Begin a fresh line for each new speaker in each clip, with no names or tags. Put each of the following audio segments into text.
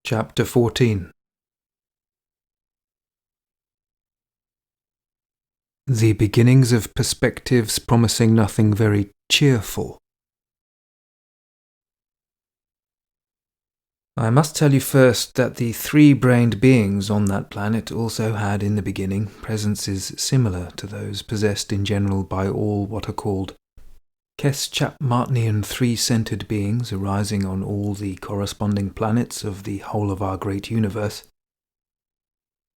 Chapter 14. The beginnings of perspectives promising nothing very cheerful. I must tell you first that the three-brained beings on that planet also had in the beginning presences similar to those possessed in general by all what are called Keschapmartnian three-centered beings arising on all the corresponding planets of the whole of our great universe.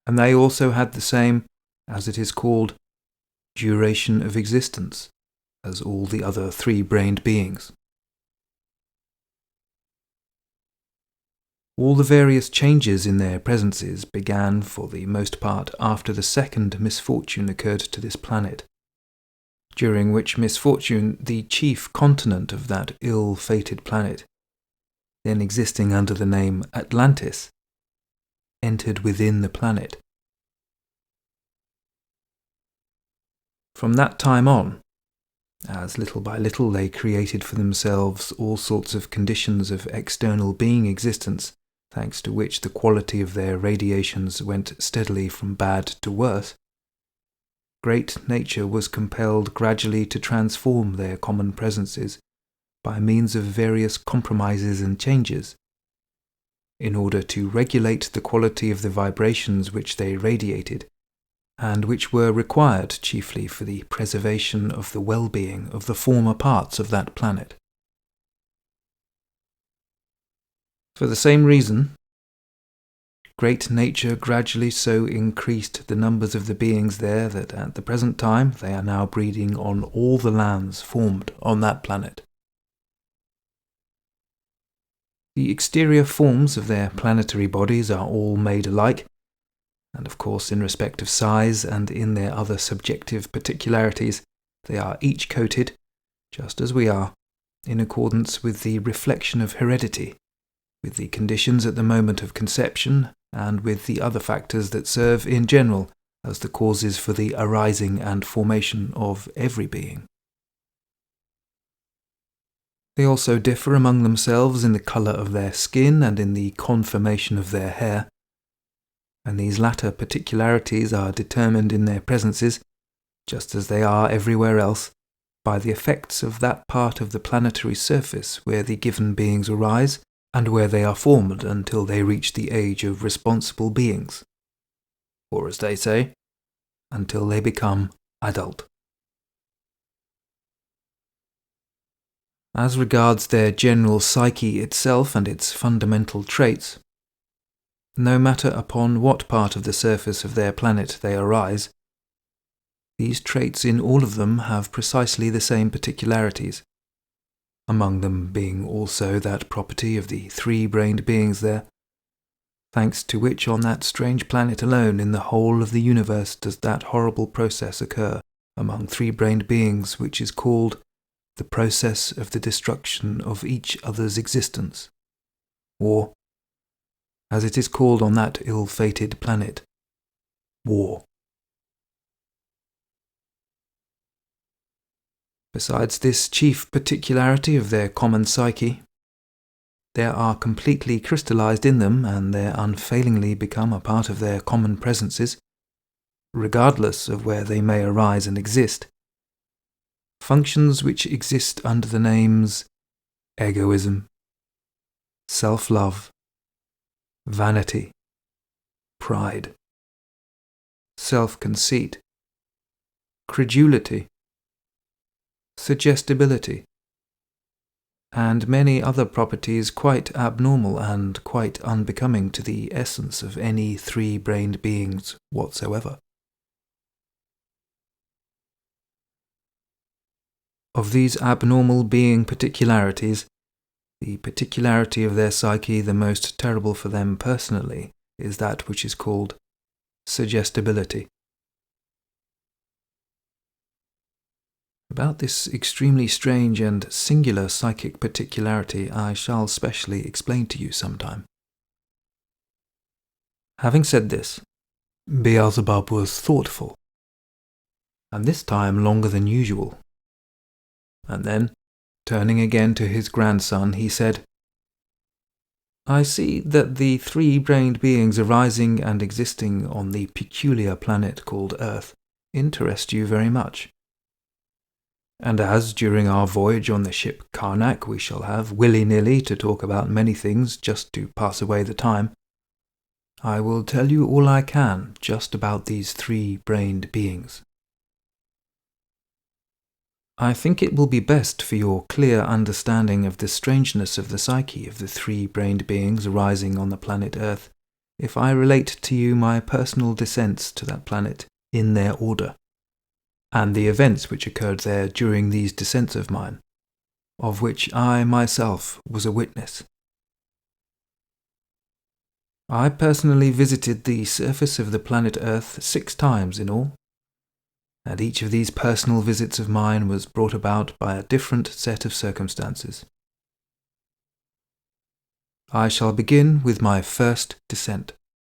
And they also had the same, as it is called, duration of existence as all the other three-brained beings. All the various changes in their presences began for the most part after the second misfortune occurred to this planet, during which misfortune the chief continent of that ill-fated planet, then existing under the name Atlantis, entered within the planet. From that time on, as little by little they created for themselves all sorts of conditions of external being existence, thanks to which the quality of their radiations went steadily from bad to worse, great nature was compelled gradually to transform their common presences by means of various compromises and changes, in order to regulate the quality of the vibrations which they radiated, and which were required chiefly for the preservation of the well-being of the former parts of that planet. For the same reason, great nature gradually so increased the numbers of the beings there that at the present time they are now breeding on all the lands formed on that planet. The exterior forms of their planetary bodies are all made alike, and of course in respect of size and in their other subjective particularities, they are each coated, just as we are, in accordance with the reflection of heredity, with the conditions at the moment of conception, and with the other factors that serve in general as the causes for the arising and formation of every being. They also differ among themselves in the colour of their skin and in the conformation of their hair, and these latter particularities are determined in their presences, just as they are everywhere else, by the effects of that part of the planetary surface where the given beings arise, and where they are formed until they reach the age of responsible beings, or as they say, until they become adult. As regards their general psyche itself and its fundamental traits, no matter upon what part of the surface of their planet they arise, these traits in all of them have precisely the same particularities, among them being also that property of the three-brained beings there, thanks to which on that strange planet alone in the whole of the universe does that horrible process occur among three-brained beings which is called the process of the destruction of each other's existence, or, as it is called on that ill-fated planet, war. Besides this chief particularity of their common psyche, there are completely crystallized in them, and there unfailingly become a part of their common presences, regardless of where they may arise and exist, functions which exist under the names egoism, self-love, vanity, pride, self-conceit, credulity, suggestibility, and many other properties quite abnormal and quite unbecoming to the essence of any three-brained beings whatsoever. Of these abnormal being particularities, the particularity of their psyche the most terrible for them personally is that which is called suggestibility. About this extremely strange and singular psychic particularity I shall specially explain to you sometime. Having said this, Beelzebub was thoughtful, and this time longer than usual. And then, turning again to his grandson, he said, I see that the three-brained beings arising and existing on the peculiar planet called Earth interest you very much. And as during our voyage on the ship Karnak we shall have willy-nilly to talk about many things just to pass away the time, I will tell you all I can just about these three-brained beings. I think it will be best for your clear understanding of the strangeness of the psyche of the three-brained beings arising on the planet Earth if I relate to you my personal descents to that planet in their order, and the events which occurred there during these descents of mine, of which I myself was a witness. I personally visited the surface of the planet Earth 6 times in all, and each of these personal visits of mine was brought about by a different set of circumstances. I shall begin with my first descent.